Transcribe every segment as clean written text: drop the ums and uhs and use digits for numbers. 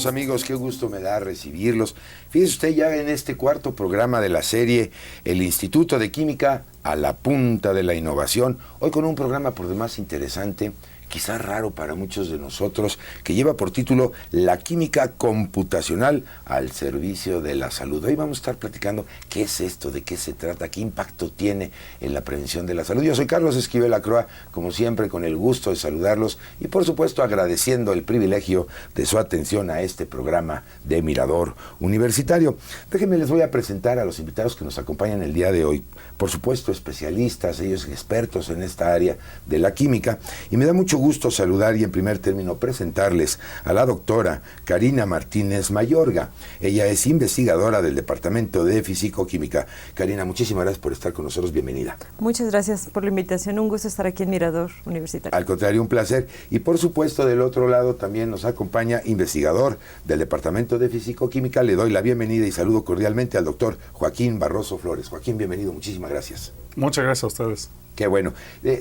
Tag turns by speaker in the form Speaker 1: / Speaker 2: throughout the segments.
Speaker 1: Queridos amigos, qué gusto me da recibirlos. Fíjese usted ya en este cuarto programa de la serie El Instituto de Química a la punta de la innovación. Hoy con un programa por demás interesante, quizás raro para muchos de nosotros, que lleva por título La química computacional al servicio de la salud. Hoy vamos a estar platicando qué es esto, de qué se trata, qué impacto tiene en la prevención de la salud. Yo soy Carlos Esquivel Acroa, como siempre con el gusto de saludarlos y por supuesto agradeciendo el privilegio de su atención a este programa de Mirador Universitario. Déjenme, les voy a presentar a los invitados que nos acompañan el día de hoy. Por supuesto especialistas, ellos expertos en esta área de la química, y me da mucho gusto saludar y en primer término presentarles a la doctora Karina Martínez Mayorga. Ella es investigadora del Departamento de Físico-Química. Karina, muchísimas gracias por estar con nosotros, bienvenida.
Speaker 2: Muchas gracias por la invitación, un gusto estar aquí en Mirador Universitario.
Speaker 1: Al contrario, un placer. Y por supuesto del otro lado también nos acompaña investigador del Departamento de Físico-Química. Le doy la bienvenida y saludo cordialmente al doctor Joaquín Barroso Flores. Joaquín, bienvenido, muchísimas gracias.
Speaker 3: Muchas gracias a ustedes.
Speaker 1: Qué bueno.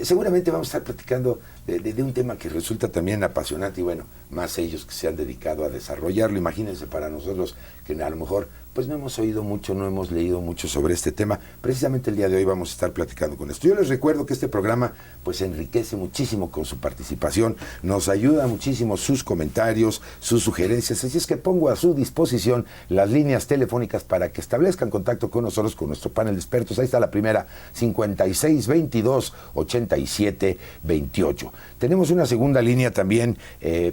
Speaker 1: Seguramente vamos a estar platicando de un tema que resulta también apasionante y bueno, más ellos que se han dedicado a desarrollarlo. Imagínense para nosotros que a lo mejor pues no hemos oído mucho, no hemos leído mucho sobre este tema. Precisamente el día de hoy vamos a estar platicando con esto. Yo les recuerdo que este programa pues enriquece muchísimo con su participación, nos ayuda muchísimo sus comentarios, sus sugerencias, así es que pongo a su disposición las líneas telefónicas para que establezcan contacto con nosotros, con nuestro panel de expertos. Ahí está la primera, 5622-8728. Tenemos una segunda línea también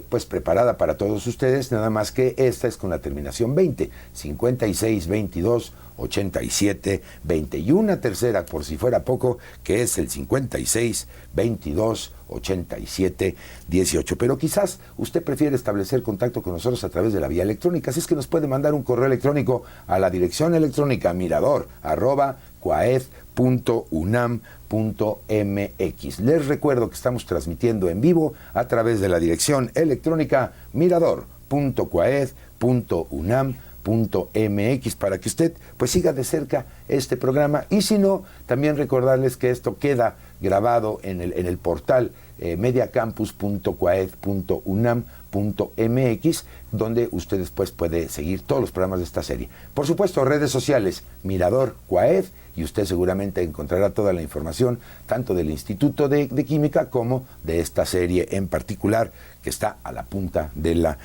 Speaker 1: pues preparada para todos ustedes, nada más que esta es con la terminación 20, 5622-8720, y una tercera, por si fuera poco, que es el 5622-8718. Pero quizás usted prefiere establecer contacto con nosotros a través de la vía electrónica, así es que nos puede mandar un correo electrónico a la dirección electrónica mirador@coaed.unam.mx. Les recuerdo que estamos transmitiendo en vivo a través de la dirección electrónica mirador.coaed.unam.mx para que usted pues siga de cerca este programa, y si no, también recordarles que esto queda grabado en el portal mediacampus.coaed.unam.mx, donde usted después puede seguir todos los programas de esta serie. Por supuesto, redes sociales, Mirador Coaed, y usted seguramente encontrará toda la información, tanto del Instituto de Química como de esta serie en particular, que está a la punta de la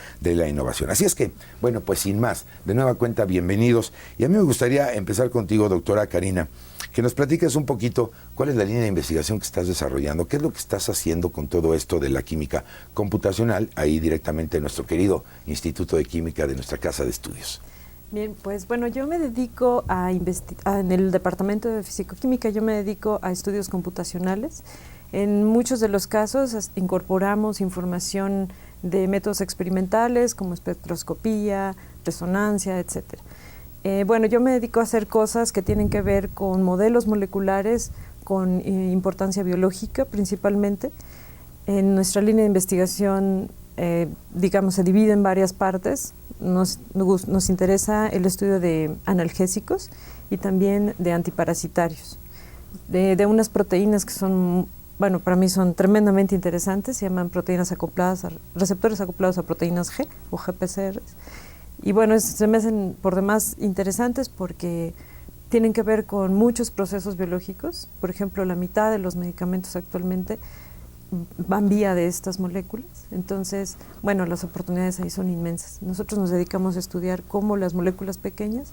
Speaker 1: innovación. Así es que, bueno, pues sin más, de nueva cuenta, bienvenidos. Y a mí me gustaría empezar contigo, doctora Karina, que nos platiques un poquito cuál es la línea de investigación que estás desarrollando, qué es lo que estás haciendo con todo esto de la química computacional, ahí directamente en nuestro querido Instituto de Química de nuestra casa de estudios.
Speaker 2: Bien, pues bueno, yo me dedico en el Departamento de Físico-Química, yo me dedico a estudios computacionales. En muchos de los casos incorporamos información de métodos experimentales como espectroscopía, resonancia, etcétera. Bueno, yo me dedico a hacer cosas que tienen que ver con modelos moleculares con importancia biológica principalmente. En nuestra línea de investigación, digamos, se divide en varias partes. Nos interesa el estudio de analgésicos y también de antiparasitarios, de unas proteínas que son, bueno, para mí son tremendamente interesantes, se llaman proteínas acopladas, receptores acoplados a proteínas G o GPCRs. Y bueno, se me hacen por demás interesantes porque tienen que ver con muchos procesos biológicos. Por ejemplo, la mitad de los medicamentos actualmente van vía de estas moléculas. Entonces, bueno, las oportunidades ahí son inmensas. Nosotros nos dedicamos a estudiar cómo las moléculas pequeñas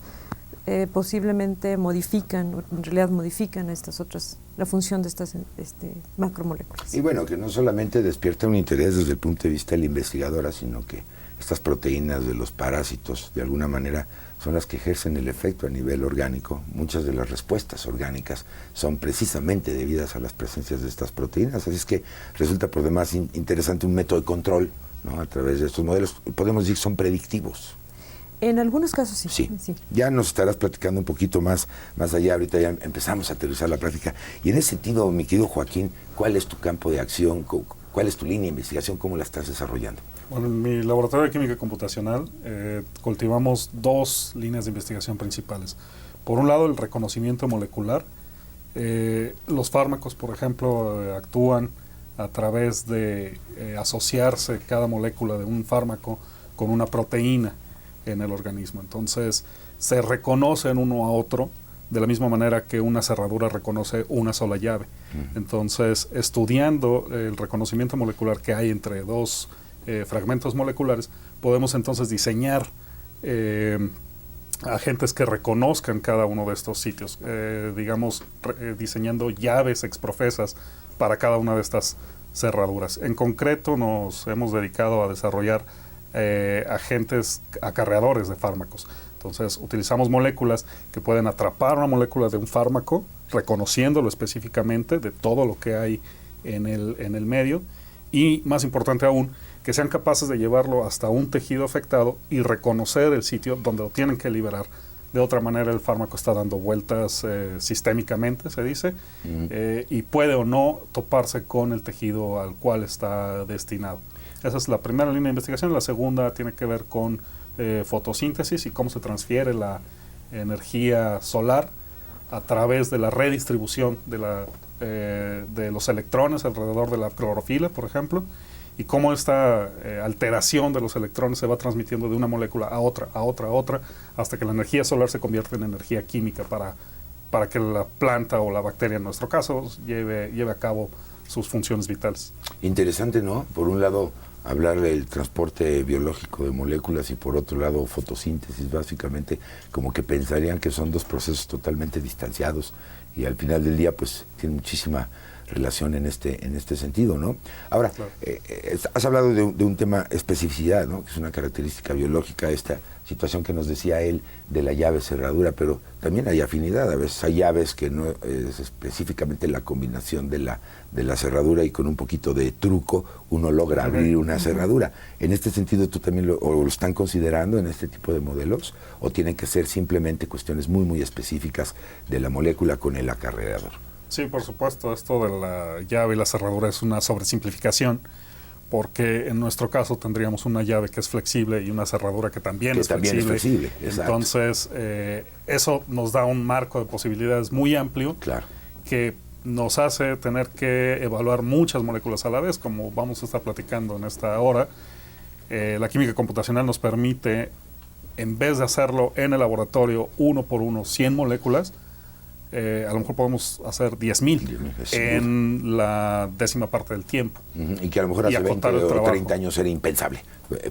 Speaker 2: posiblemente modifican, o en realidad modifican estas otras, la función de estas macromoléculas.
Speaker 1: Y bueno, que no solamente despierta un interés desde el punto de vista de la investigadora, sino que estas proteínas de los parásitos, de alguna manera, son las que ejercen el efecto a nivel orgánico. Muchas de las respuestas orgánicas son precisamente debidas a las presencias de estas proteínas. Así es que resulta por demás interesante un método de control, ¿no? A través de estos modelos, podemos decir, son predictivos.
Speaker 2: En algunos casos sí.
Speaker 1: Sí. Ya nos estarás platicando un poquito más allá. Ahorita ya empezamos a aterrizar la práctica. Y en ese sentido, mi querido Joaquín, ¿cuál es tu campo de acción? ¿Cuál es tu línea de investigación? ¿Cómo la estás desarrollando?
Speaker 3: Bueno, en mi laboratorio de química computacional cultivamos dos líneas de investigación principales. Por un lado, el reconocimiento molecular. Los fármacos, por ejemplo, actúan a través de asociarse cada molécula de un fármaco con una proteína en el organismo. Entonces, se reconocen uno a otro de la misma manera que una cerradura reconoce una sola llave. Entonces, estudiando el reconocimiento molecular que hay entre dos fragmentos moleculares, podemos entonces diseñar agentes que reconozcan cada uno de estos sitios, diseñando llaves exprofesas para cada una de estas cerraduras. En concreto, nos hemos dedicado a desarrollar agentes acarreadores de fármacos. Entonces, utilizamos moléculas que pueden atrapar una molécula de un fármaco, reconociéndolo específicamente de todo lo que hay en el medio, y, más importante aún, que sean capaces de llevarlo hasta un tejido afectado y reconocer el sitio donde lo tienen que liberar. De otra manera, el fármaco está dando vueltas sistémicamente, se dice, y puede o no toparse con el tejido al cual está destinado. Esa es la primera línea de investigación. La segunda tiene que ver con fotosíntesis y cómo se transfiere la energía solar a través de la redistribución de los electrones alrededor de la clorofila, por ejemplo, y cómo esta alteración de los electrones se va transmitiendo de una molécula a otra, hasta que la energía solar se convierte en energía química para que la planta o la bacteria, en nuestro caso, lleve a cabo sus funciones vitales.
Speaker 1: Interesante, ¿no? Por un lado, hablar del transporte biológico de moléculas y por otro lado, fotosíntesis, básicamente, como que pensarían que son dos procesos totalmente distanciados y al final del día, pues, tienen muchísima relación en este sentido, ¿no? Ahora, claro. Has hablado de un tema especificidad, ¿no? Que es una característica biológica, esta situación que nos decía él de la llave cerradura, pero también hay afinidad. A veces hay llaves que no es específicamente la combinación de la cerradura y con un poquito de truco uno logra abrir una cerradura. En este sentido, ¿tú también lo están considerando en este tipo de modelos? ¿O tienen que ser simplemente cuestiones muy, muy específicas de la molécula con el acarreador?
Speaker 3: Sí, por supuesto, esto de la llave y la cerradura es una sobresimplificación, porque en nuestro caso tendríamos una llave que es flexible y una cerradura que también es flexible. Entonces, eso nos da un marco de posibilidades muy amplio, claro, que nos hace tener que evaluar muchas moléculas a la vez, como vamos a estar platicando en esta hora. La química computacional nos permite, en vez de hacerlo en el laboratorio uno por uno, 100 moléculas, a lo mejor podemos hacer 10,000 en la 10ª parte del tiempo.
Speaker 1: Y que a lo mejor hace 20 o 30 años era impensable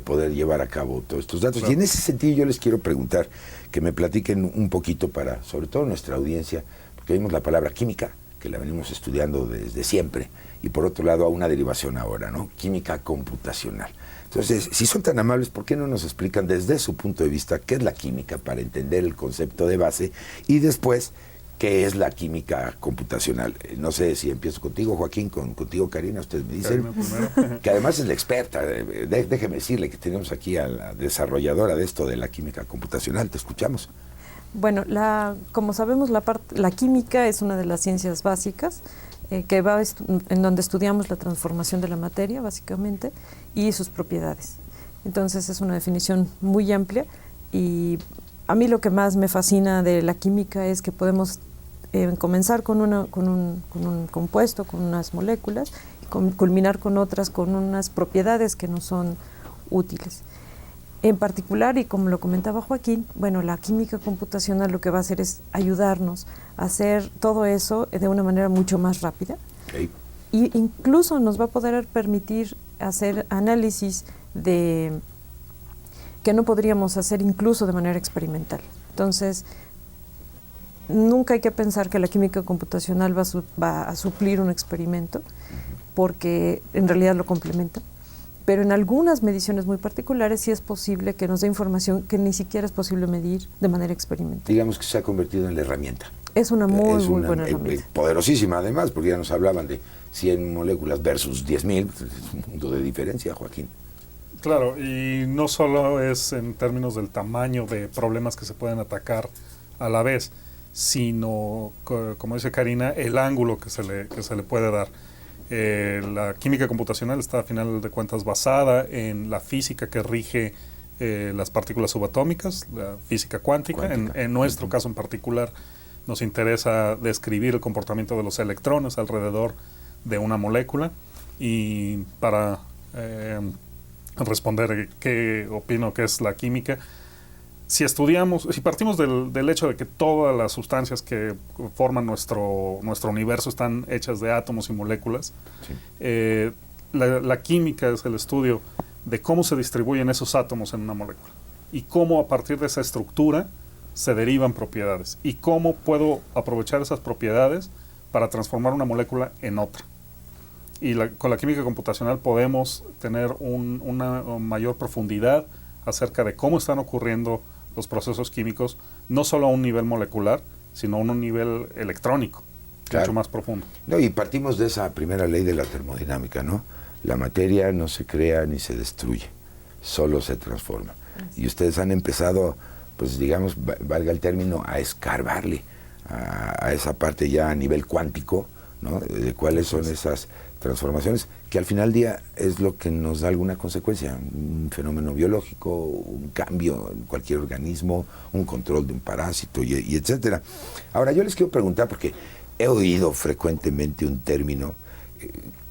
Speaker 1: poder llevar a cabo todos estos datos. Claro. Y en ese sentido yo les quiero preguntar que me platiquen un poquito para, sobre todo nuestra audiencia, porque vimos la palabra química, que la venimos estudiando desde siempre, y por otro lado a una derivación ahora, ¿no? Química computacional. Entonces, si son tan amables, ¿por qué no nos explican desde su punto de vista qué es la química para entender el concepto de base y después qué es la química computacional? No sé si empiezo contigo, Joaquín, contigo, Karina, ustedes me dicen, que además es la experta. Déjeme decirle que tenemos aquí a la desarrolladora de esto de la química computacional. Te escuchamos.
Speaker 2: Bueno, como sabemos, la química es una de las ciencias básicas que va en donde estudiamos la transformación de la materia, básicamente, y sus propiedades. Entonces es una definición muy amplia, y a mí lo que más me fascina de la química es que podemos comenzar con un compuesto, con unas moléculas, y culminar con otras, con unas propiedades que nos son útiles. En particular, y como lo comentaba Joaquín, bueno, la química computacional lo que va a hacer es ayudarnos a hacer todo eso de una manera mucho más rápida. Okay. Y incluso nos va a poder permitir hacer análisis que no podríamos hacer incluso de manera experimental. Entonces, nunca hay que pensar que la química computacional va a suplir un experimento, porque en realidad lo complementa. Pero en algunas mediciones muy particulares sí es posible que nos dé información que ni siquiera es posible medir de manera experimental.
Speaker 1: Digamos que se ha convertido en la herramienta.
Speaker 2: Es una muy buena herramienta.
Speaker 1: Poderosísima además, porque ya nos hablaban de 100 moléculas versus 10,000, pues es un mundo de diferencia, Joaquín.
Speaker 3: Claro, y no solo es en términos del tamaño de problemas que se pueden atacar a la vez, sino, como dice Karina, el ángulo que se le puede dar. La química computacional está, a final de cuentas, basada en la física que rige las partículas subatómicas, la física cuántica. En nuestro caso en particular, nos interesa describir el comportamiento de los electrones alrededor de una molécula, y para responder qué opino que es la química. Si partimos del hecho de que todas las sustancias que forman nuestro universo están hechas de átomos y moléculas, sí. La química es el estudio de cómo se distribuyen esos átomos en una molécula y cómo a partir de esa estructura se derivan propiedades y cómo puedo aprovechar esas propiedades para transformar una molécula en otra. Y con la química computacional podemos tener una mayor profundidad acerca de cómo están ocurriendo los procesos químicos, no solo a un nivel molecular, sino a un nivel electrónico, claro, mucho más profundo.
Speaker 1: No, y partimos de esa primera ley de la termodinámica, ¿no? La materia no se crea ni se destruye, solo se transforma. Y ustedes han empezado, pues digamos, valga el término, a escarbarle a esa parte ya a nivel cuántico, ¿no? De cuáles son esas transformaciones, que al final del día es lo que nos da alguna consecuencia, un fenómeno biológico, un cambio en cualquier organismo, un control de un parásito y etcétera. Ahora yo les quiero preguntar, porque he oído frecuentemente un término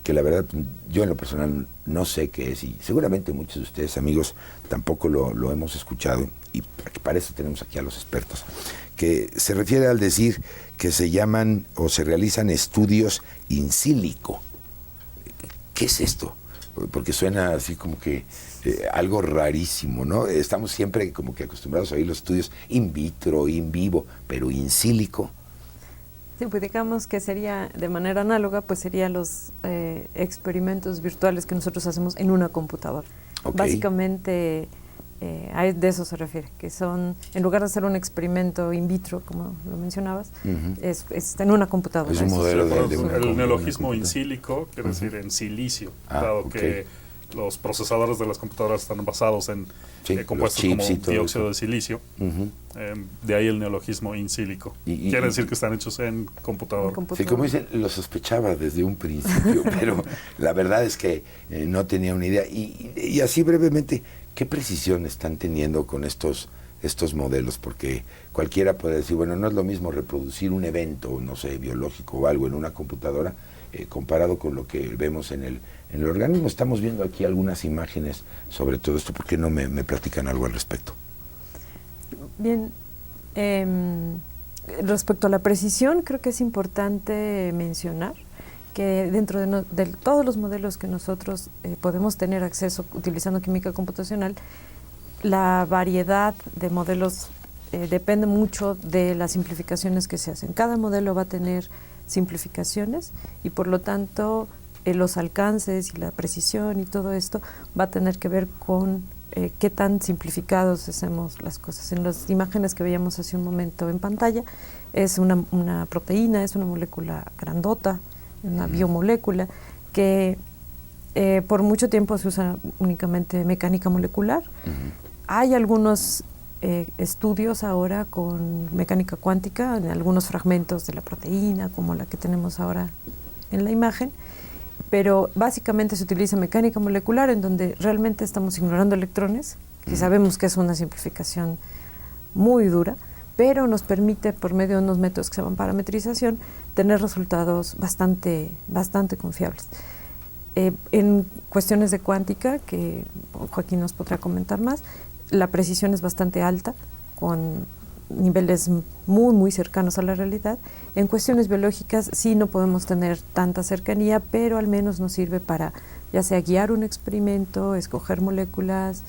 Speaker 1: que la verdad yo en lo personal no sé qué es, y seguramente muchos de ustedes, amigos, tampoco lo hemos escuchado, y para eso tenemos aquí a los expertos, que se refiere al decir que se llaman o se realizan estudios in silico. ¿Qué es esto? Porque suena así como que algo rarísimo, ¿no? Estamos siempre como que acostumbrados a oír los estudios in vitro, in vivo, pero in silico.
Speaker 2: Sí, pues digamos que sería de manera análoga, pues serían los experimentos virtuales que nosotros hacemos en una computadora. Okay. Básicamente de eso se refiere, que son, en lugar de hacer un experimento in vitro, como lo mencionabas, es en una computadora.
Speaker 1: Es un modelo
Speaker 3: el neologismo in silico quiere decir en silicio, dado que los procesadores de las computadoras están basados en compuestos como dióxido de silicio. De ahí el neologismo in silico. Quiere decir que están hechos en computadora.
Speaker 1: Sí, como dicen, lo sospechaba desde un principio, pero la verdad es que no tenía una idea. Y así brevemente, ¿qué precisión están teniendo con estos modelos? Porque cualquiera puede decir, bueno, no es lo mismo reproducir un evento, no sé, biológico o algo en una computadora comparado con lo que vemos en el organismo. Estamos viendo aquí algunas imágenes sobre todo esto. ¿Por qué no me platican algo al respecto?
Speaker 2: Bien, respecto a la precisión, creo que es importante mencionar que dentro de todos los modelos que nosotros podemos tener acceso utilizando química computacional, la variedad de modelos depende mucho de las simplificaciones que se hacen. Cada modelo va a tener simplificaciones y por lo tanto los alcances y la precisión y todo esto va a tener que ver con qué tan simplificados hacemos las cosas. En las imágenes que veíamos hace un momento en pantalla, es una proteína, es una molécula grandota, una biomolécula que por mucho tiempo se usa únicamente mecánica molecular. Hay algunos estudios ahora con mecánica cuántica en algunos fragmentos de la proteína, como la que tenemos ahora en la imagen, pero básicamente se utiliza mecánica molecular en donde realmente estamos ignorando electrones, que sabemos que es una simplificación muy dura, pero nos permite, por medio de unos métodos que se llaman parametrización, tener resultados bastante confiables. En cuestiones de cuántica, que Joaquín nos podrá comentar más, la precisión es bastante alta, con niveles muy cercanos a la realidad. En cuestiones biológicas sí no podemos tener tanta cercanía, pero al menos nos sirve para ya sea guiar un experimento, escoger moléculas,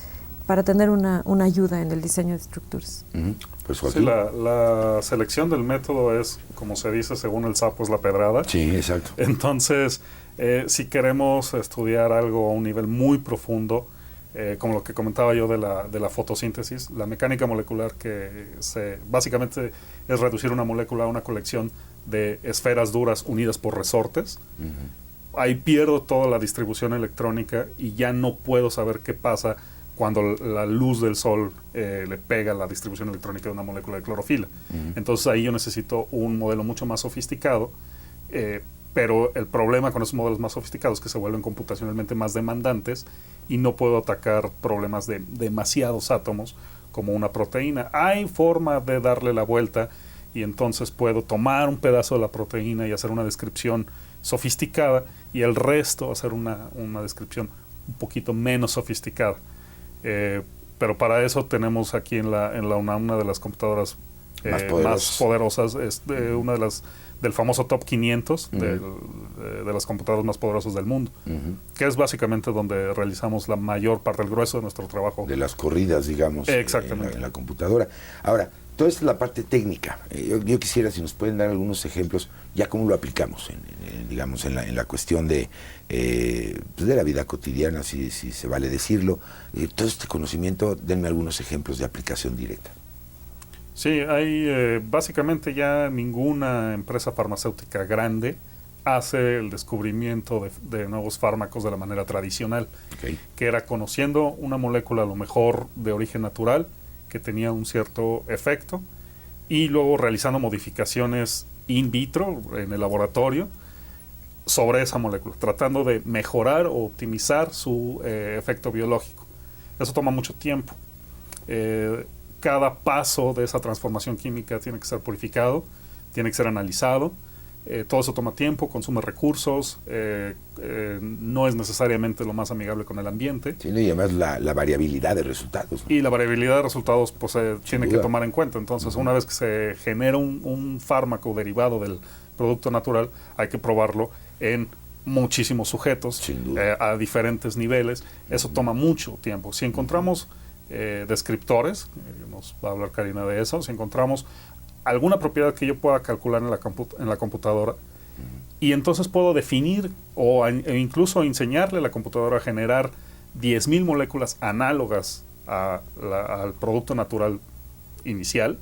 Speaker 2: para tener una ayuda en el diseño de estructuras.
Speaker 3: Pues sí, la selección del método es, como se dice, según el sapo es la pedrada.
Speaker 1: Sí, exacto.
Speaker 3: Entonces, si queremos estudiar algo a un nivel muy profundo, como lo que comentaba yo de la fotosíntesis, la mecánica molecular básicamente es reducir una molécula a una colección de esferas duras unidas por resortes. Ahí pierdo toda la distribución electrónica y ya no puedo saber qué pasa cuando la luz del sol le pega a la distribución electrónica de una molécula de clorofila. Entonces ahí yo necesito un modelo mucho más sofisticado, pero el problema con esos modelos más sofisticados es que se vuelven computacionalmente más demandantes y no puedo atacar problemas de demasiados átomos como una proteína. Hay forma de darle la vuelta y entonces puedo tomar un pedazo de la proteína y hacer una descripción sofisticada y el resto hacer una descripción un poquito menos sofisticada. Pero para eso tenemos aquí en la UNAM una de las computadoras más poderosas, una de las del famoso Top 500 de las computadoras más poderosas del mundo, que es básicamente donde realizamos la mayor parte, el grueso de nuestro trabajo.
Speaker 1: De las corridas, digamos,
Speaker 3: exactamente,
Speaker 1: en la computadora. Ahora, toda esta es la parte técnica. Yo quisiera, si nos pueden dar algunos ejemplos, ya cómo lo aplicamos, digamos, en la cuestión de la vida cotidiana, si se vale decirlo. Todo este conocimiento, denme algunos ejemplos de aplicación directa.
Speaker 3: Sí, hay básicamente ya ninguna empresa farmacéutica grande hace el descubrimiento de nuevos fármacos de la manera tradicional, que era conociendo una molécula a lo mejor de origen natural, que tenía un cierto efecto, y luego realizando modificaciones in vitro en el laboratorio sobre esa molécula, tratando de mejorar o optimizar su efecto biológico. Eso toma mucho tiempo. Cada paso de esa transformación química tiene que ser purificado, tiene que ser analizado. Todo eso toma tiempo, consume recursos, no es necesariamente lo más amigable con el ambiente.
Speaker 1: Sí, y además la variabilidad de resultados, ¿no?
Speaker 3: Y la variabilidad de resultados pues tiene que tomar en cuenta. Entonces, una vez que se genera un fármaco derivado del producto natural, hay que probarlo en muchísimos sujetos, a diferentes niveles. Eso toma mucho tiempo. Si encontramos descriptores, nos va a hablar Karina de eso, si encontramos alguna propiedad que yo pueda calcular en la computadora, y entonces puedo definir e incluso enseñarle a la computadora a generar 10,000 moléculas análogas al producto natural inicial,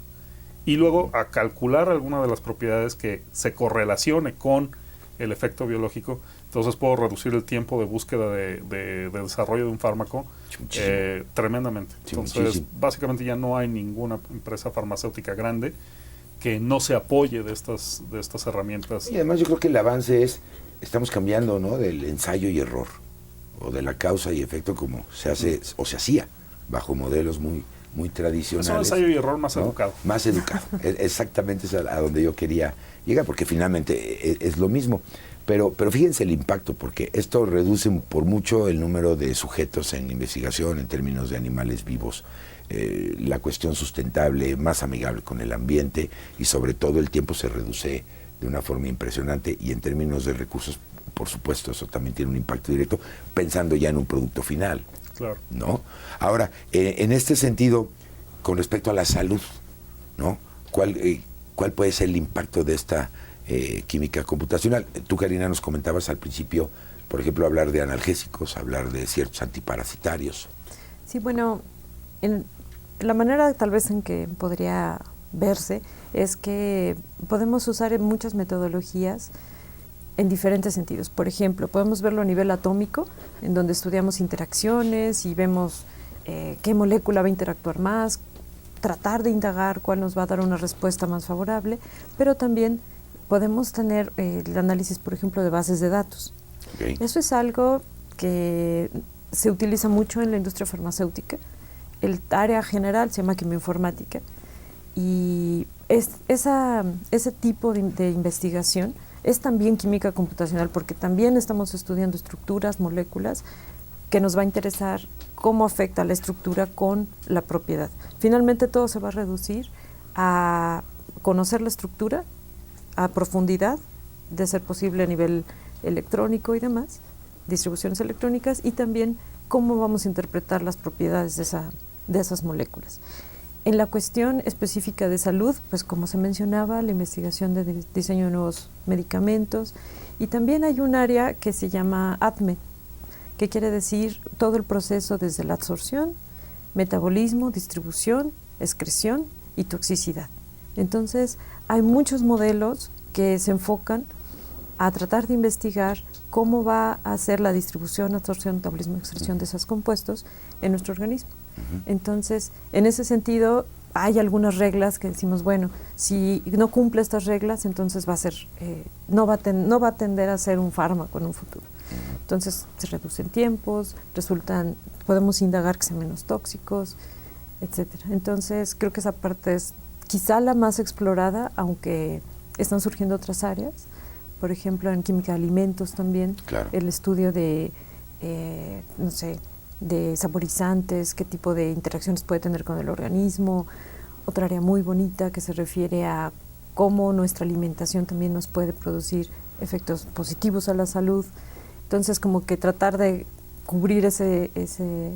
Speaker 3: y luego a calcular alguna de las propiedades que se correlacione con el efecto biológico. Entonces puedo reducir el tiempo de búsqueda de desarrollo de un fármaco tremendamente. Entonces, básicamente ya no hay ninguna empresa farmacéutica grande que no se apoye de estas herramientas.
Speaker 1: Y además yo creo que el avance estamos cambiando, ¿no?, del ensayo y error, o de la causa y efecto como se hace o se hacía bajo modelos muy tradicionales.
Speaker 3: Es un ensayo y error más, ¿no?, educado.
Speaker 1: Más educado. Exactamente es a donde yo quería llegar, porque finalmente es lo mismo. Pero fíjense el impacto, porque esto reduce por mucho el número de sujetos en investigación en términos de animales vivos, la cuestión sustentable, más amigable con el ambiente, y sobre todo el tiempo se reduce de una forma impresionante, y en términos de recursos, por supuesto, eso también tiene un impacto directo, pensando ya en un producto final.
Speaker 3: Claro.
Speaker 1: ¿No? Ahora, en este sentido, con respecto a la salud, ¿no?, ¿cuál puede ser el impacto de esta química computacional? Tú, Karina, nos comentabas al principio, por ejemplo, hablar de analgésicos, hablar de ciertos antiparasitarios.
Speaker 2: Sí, bueno, la manera tal vez en que podría verse es que podemos usar muchas metodologías en diferentes sentidos. Por ejemplo, podemos verlo a nivel atómico, en donde estudiamos interacciones y vemos qué molécula va a interactuar más, tratar de indagar cuál nos va a dar una respuesta más favorable, pero también podemos tener el análisis, por ejemplo, de bases de datos. Eso es algo que se utiliza mucho en la industria farmacéutica. El área general se llama quimioinformática, y ese tipo de investigación es también química computacional, porque también estamos estudiando estructuras, moléculas, que nos va a interesar cómo afecta la estructura con la propiedad. Finalmente todo se va a reducir a conocer la estructura a profundidad, de ser posible a nivel electrónico y demás, distribuciones electrónicas, y también cómo vamos a interpretar las propiedades de esas moléculas. En la cuestión específica de salud, pues como se mencionaba, la investigación de diseño de nuevos medicamentos, y también hay un área que se llama ADME, que quiere decir todo el proceso desde la absorción, metabolismo, distribución, excreción y toxicidad. Entonces, hay muchos modelos que se enfocan a tratar de investigar cómo va a ser la distribución, absorción, metabolismo, excreción de esos compuestos en nuestro organismo. Entonces, en ese sentido, hay algunas reglas que decimos, bueno, si no cumple estas reglas, entonces va a ser, no va a tender a ser un fármaco en un futuro. Entonces, se reducen tiempos, podemos indagar que sean menos tóxicos, etcétera. Entonces, creo que esa parte es quizá la más explorada, aunque están surgiendo otras áreas. Por ejemplo, en química de alimentos también, el estudio de no sé, de saborizantes, qué tipo de interacciones puede tener con el organismo. Otra área muy bonita que se refiere a cómo nuestra alimentación también nos puede producir efectos positivos a la salud. Entonces, como que tratar de cubrir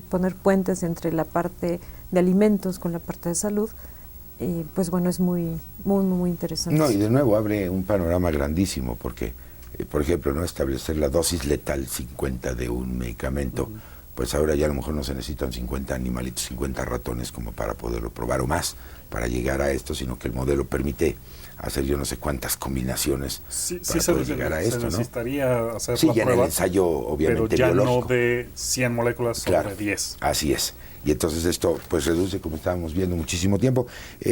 Speaker 2: poner puentes entre la parte de alimentos con la parte de salud, pues bueno, es muy interesante.
Speaker 1: No, y de nuevo abre un panorama grandísimo, porque, por ejemplo, no establecer la dosis letal 50 de un medicamento, pues ahora ya a lo mejor no se necesitan 50 animalitos, 50 ratones como para poderlo probar o más para llegar a esto, sino que el modelo permite hacer yo no sé cuántas combinaciones para poder llegar a esto, ¿no?
Speaker 3: Se necesitaría hacer
Speaker 1: sí,
Speaker 3: la
Speaker 1: ya
Speaker 3: prueba,
Speaker 1: en el ensayo obviamente
Speaker 3: pero ya
Speaker 1: biológico.
Speaker 3: no de 100 moléculas sobre 10.
Speaker 1: Así es. Y entonces esto pues reduce, como estábamos viendo, muchísimo tiempo.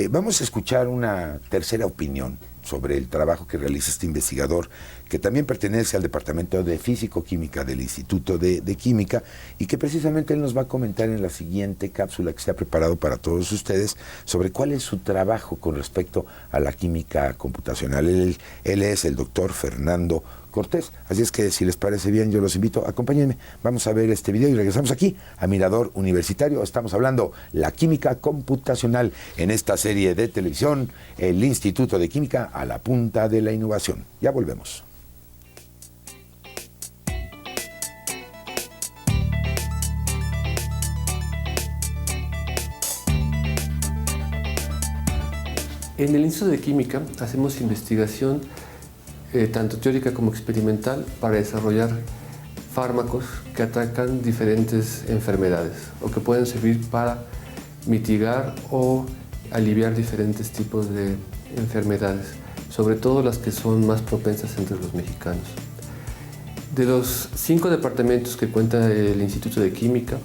Speaker 1: Vamos a escuchar una tercera opinión sobre el trabajo que realiza este investigador, que también pertenece al Departamento de Físico-Química del Instituto de Química, y que precisamente él nos va a comentar en la siguiente cápsula que se ha preparado para todos ustedes sobre cuál es su trabajo con respecto a la química computacional. Él es el doctor Fernando Cortés. Así es que si les parece bien, yo los invito, acompáñenme, vamos a ver este video y regresamos aquí a Mirador Universitario. Estamos hablando la química computacional en esta serie de televisión, el Instituto de Química a la punta de la innovación. Ya volvemos.
Speaker 4: En el Instituto de Química hacemos investigación tanto teórica como experimental para desarrollar fármacos que atacan diferentes enfermedades o que pueden servir para mitigar o aliviar diferentes tipos de enfermedades, sobre todo las que son más propensas entre los mexicanos. De los 5 departamentos que cuenta el Instituto de Química,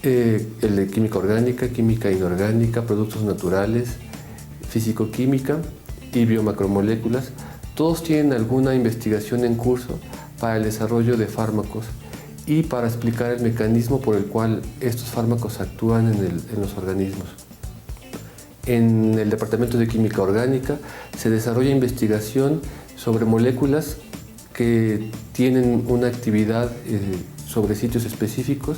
Speaker 4: el de Química Orgánica, Química Inorgánica, Productos Naturales, Físico-Química y Biomacromoléculas, todos tienen alguna investigación en curso para el desarrollo de fármacos y para explicar el mecanismo por el cual estos fármacos actúan en los organismos. En el Departamento de Química Orgánica se desarrolla investigación sobre moléculas que tienen una actividad sobre sitios específicos,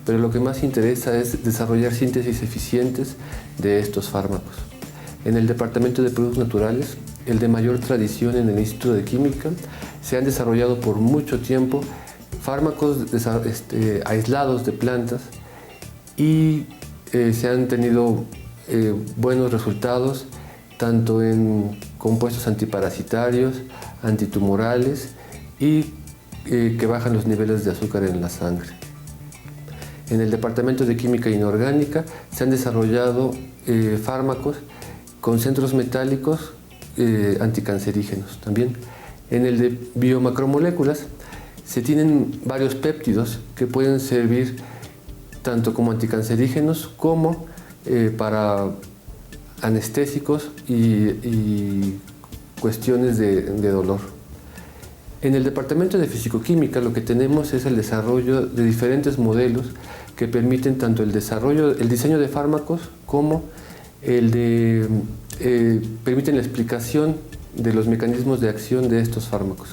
Speaker 4: pero lo que más interesa es desarrollar síntesis eficientes de estos fármacos. En el Departamento de Productos Naturales, el de mayor tradición en el Instituto de Química, se han desarrollado por mucho tiempo fármacos aislados de plantas y se han tenido buenos resultados tanto en compuestos antiparasitarios, antitumorales y que bajan los niveles de azúcar en la sangre. En el Departamento de Química Inorgánica se han desarrollado fármacos con centros metálicos anticancerígenos también. En el de biomacromoléculas se tienen varios péptidos que pueden servir tanto como anticancerígenos como para anestésicos y cuestiones de dolor. En el Departamento de Físico-Química lo que tenemos es el desarrollo de diferentes modelos que permiten tanto el diseño de fármacos como permiten la explicación de los mecanismos de acción de estos fármacos.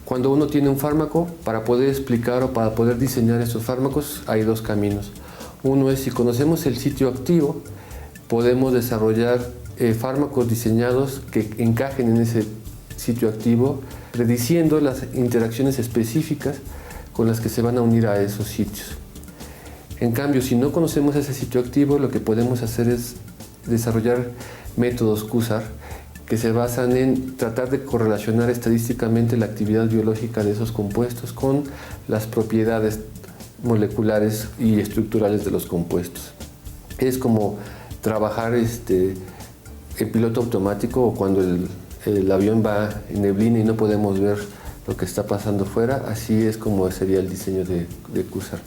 Speaker 4: Cuando uno tiene un fármaco, para poder explicar o para poder diseñar estos fármacos hay dos caminos. Uno es, si conocemos el sitio activo, podemos desarrollar fármacos diseñados que encajen en ese sitio activo, prediciendo las interacciones específicas con las que se van a unir a esos sitios. En cambio, si no conocemos ese sitio activo, lo que podemos hacer es desarrollar métodos QSAR que se basan en tratar de correlacionar estadísticamente la actividad biológica de esos compuestos con las propiedades moleculares y estructurales de los compuestos. Es como trabajar en piloto automático o cuando el avión va en neblina y no podemos ver lo que está pasando fuera, así es como sería el diseño de QSAR.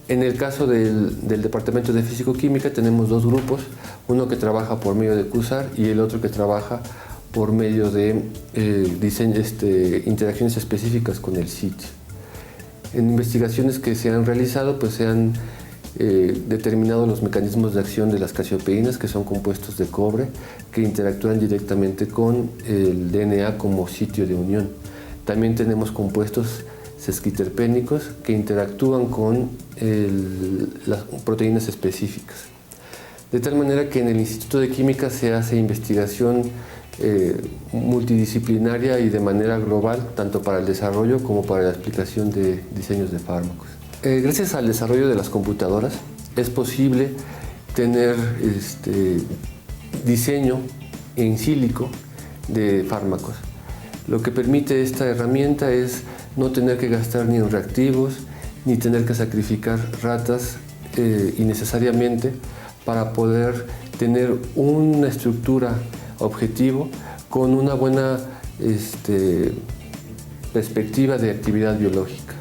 Speaker 4: En el caso del Departamento de Físico-Química tenemos dos grupos, uno que trabaja por medio de QSAR y el otro que trabaja por medio de interacciones específicas con el sitio. En investigaciones que se han realizado, pues se han determinado los mecanismos de acción de las casiopeínas, que son compuestos de cobre que interactúan directamente con el DNA como sitio de unión. también tenemos compuestos sesquiterpénicos que interactúan con las proteínas específicas. De tal manera que en el Instituto de Química se hace investigación multidisciplinaria y de manera global, tanto para el desarrollo como para la aplicación de diseños de fármacos. Gracias al desarrollo de las computadoras es posible tener diseño in silico de fármacos. Lo que permite esta herramienta es no tener que gastar ni en reactivos, ni tener que sacrificar ratas innecesariamente para poder tener una estructura objetivo con una buena perspectiva de actividad biológica.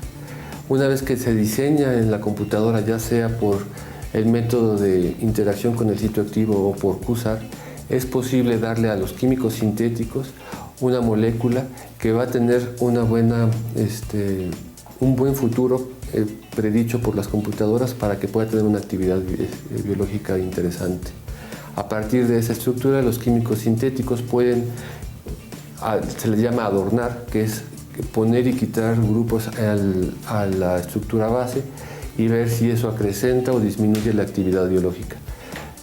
Speaker 4: Una vez que se diseña en la computadora, ya sea por el método de interacción con el sitio activo o por QSAR, es posible darle a los químicos sintéticos una molécula que va a tener una buena, un buen futuro predicho por las computadoras para que pueda tener una actividad biológica interesante. A partir de esa estructura, los químicos sintéticos pueden, se les llama adornar, que es poner y quitar grupos a la estructura base y ver si eso acrecenta o disminuye la actividad biológica.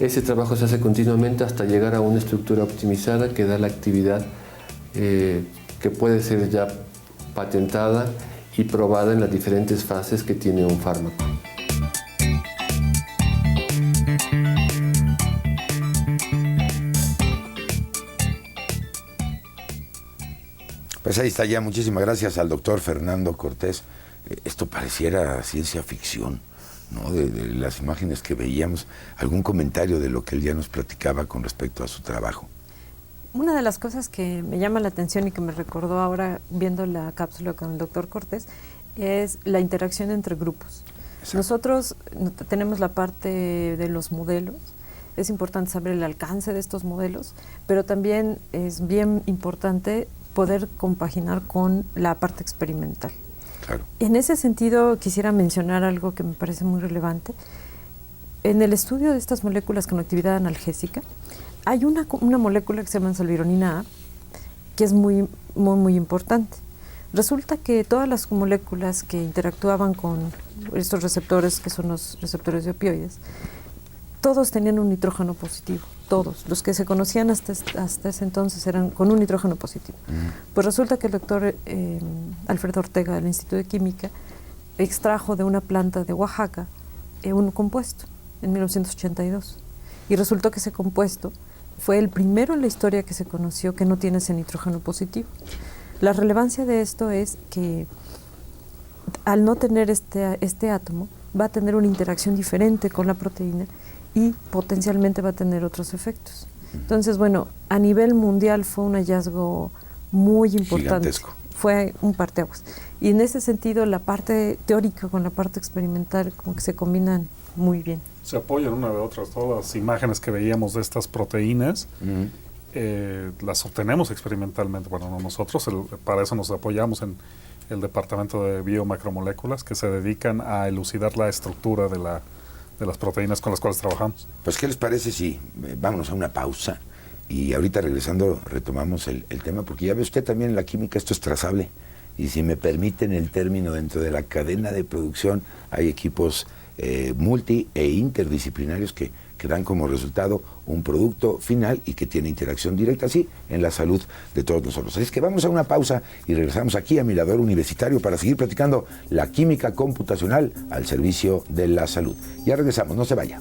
Speaker 4: Ese trabajo se hace continuamente hasta llegar a una estructura optimizada que da la actividad que puede ser ya patentada y probada en las diferentes fases que tiene un fármaco.
Speaker 1: Pues ahí está ya, muchísimas gracias al doctor Fernando Cortés. Esto pareciera ciencia ficción, ¿no? De las imágenes que veíamos. ¿Algún comentario de lo que él ya nos platicaba con respecto a su trabajo?
Speaker 2: Una de las cosas que me llama la atención y que me recordó ahora viendo la cápsula con el doctor Cortés es la interacción entre grupos. Exacto. Nosotros tenemos la parte de los modelos. Es importante saber el alcance de estos modelos, pero también es bien importante poder compaginar con la parte experimental.
Speaker 1: Claro.
Speaker 2: En ese sentido, quisiera mencionar algo que me parece muy relevante. En el estudio de estas moléculas con actividad analgésica, hay una molécula que se llama salvironina A, que es muy importante. Resulta que todas las moléculas que interactuaban con estos receptores, que son los receptores de opioides, todos tenían un nitrógeno positivo, todos. Los que se conocían hasta ese entonces eran con un nitrógeno positivo. Pues resulta que el doctor Alfredo Ortega del Instituto de Química extrajo de una planta de Oaxaca un compuesto en 1982. Y resultó que ese compuesto fue el primero en la historia que se conoció que no tiene ese nitrógeno positivo. La relevancia de esto es que al no tener este átomo, va a tener una interacción diferente con la proteína y potencialmente va a tener otros efectos. Entonces, bueno, a nivel mundial fue un hallazgo muy importante.
Speaker 1: Gigantesco.
Speaker 2: Fue un parteaguas. Y en ese sentido, la parte teórica con la parte experimental como que se combinan muy bien.
Speaker 3: Se apoyan una de otras. Todas las imágenes que veíamos de estas proteínas las obtenemos experimentalmente. Bueno, no nosotros, para eso nos apoyamos en el Departamento de Biomacromoléculas, que se dedican a elucidar la estructura de las proteínas con las cuales trabajamos.
Speaker 1: Pues, ¿qué les parece si vámonos a una pausa y ahorita regresando retomamos el tema? Porque ya ve usted también en la química esto es trazable. Y si me permiten el término, dentro de la cadena de producción hay equipos multi e interdisciplinarios que dan como resultado un producto final y que tiene interacción directa, así, en la salud de todos nosotros. Así es que vamos a una pausa y regresamos aquí a Mirador Universitario para seguir platicando la química computacional al servicio de la salud. Ya regresamos, no se vaya.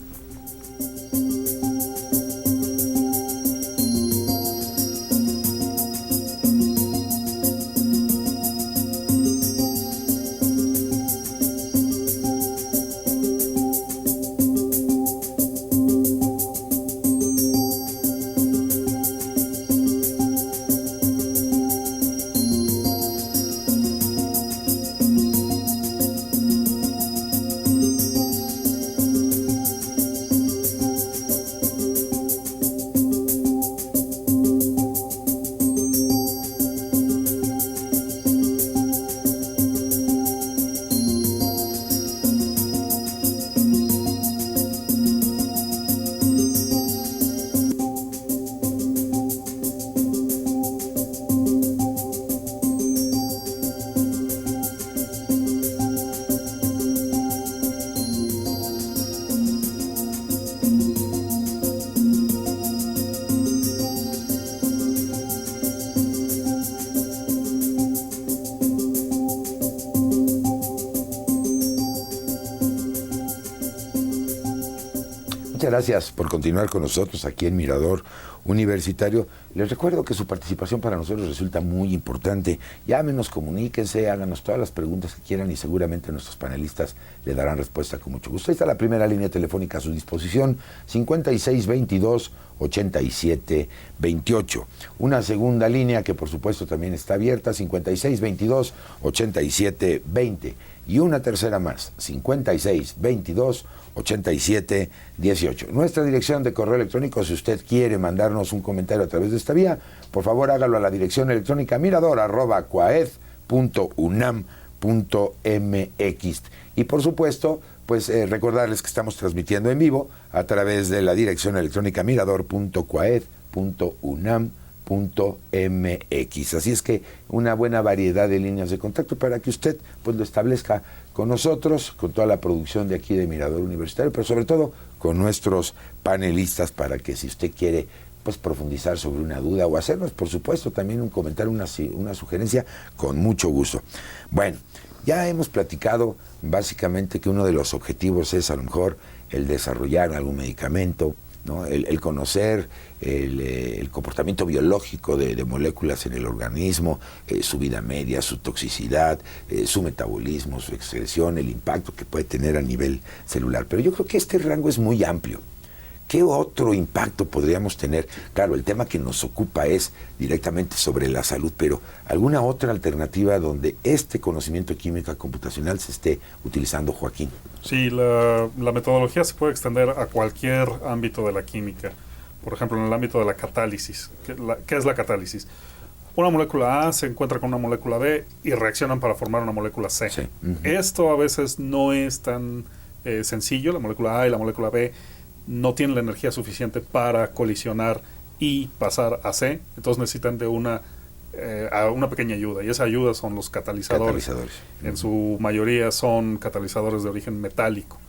Speaker 1: Muchas gracias por continuar con nosotros aquí en Mirador Universitario. Les recuerdo que su participación para nosotros resulta muy importante. Llámenos, comuníquense, háganos todas las preguntas que quieran y seguramente nuestros panelistas le darán respuesta con mucho gusto. Ahí está la primera línea telefónica a su disposición, 5622-8728. Una segunda línea que por supuesto también está abierta, 5622-8720. Y una tercera más, 5622-8718. Nuestra dirección de correo electrónico, si usted quiere mandarnos un comentario a través de esta vía, por favor hágalo a la dirección electrónica mirador@coaed.unam.mx. Y por supuesto, pues recordarles que estamos transmitiendo en vivo a través de la dirección electrónica mirador.coaed.unam.mx. Así es que una buena variedad de líneas de contacto para que usted pues lo establezca con nosotros, con toda la producción de aquí de Mirador Universitario, pero sobre todo con nuestros panelistas, para que si usted quiere pues profundizar sobre una duda o hacernos por supuesto también un comentario, una sugerencia, con mucho gusto. Bueno, ya hemos platicado básicamente que uno de los objetivos es a lo mejor el desarrollar algún medicamento, ¿no? El conocer el comportamiento biológico de moléculas en el organismo, su vida media, su toxicidad, su metabolismo, su excreción, el impacto que puede tener a nivel celular. Pero yo creo que este rango es muy amplio. ¿Qué otro impacto podríamos tener? Claro, el tema que nos ocupa es directamente sobre la salud, pero ¿alguna otra alternativa donde este conocimiento de química computacional se esté utilizando, Joaquín?
Speaker 3: Sí, la metodología se puede extender a cualquier ámbito de la química. Por ejemplo, en el ámbito de la catálisis. ¿Qué es la catálisis? Una molécula A se encuentra con una molécula B y reaccionan para formar una molécula C.
Speaker 1: Sí.
Speaker 3: Esto a veces no es tan sencillo. La molécula A y la molécula B no tienen la energía suficiente para colisionar y pasar a C, entonces necesitan de una pequeña ayuda, y esa ayuda son los catalizadores. En su mayoría son catalizadores de origen metálico.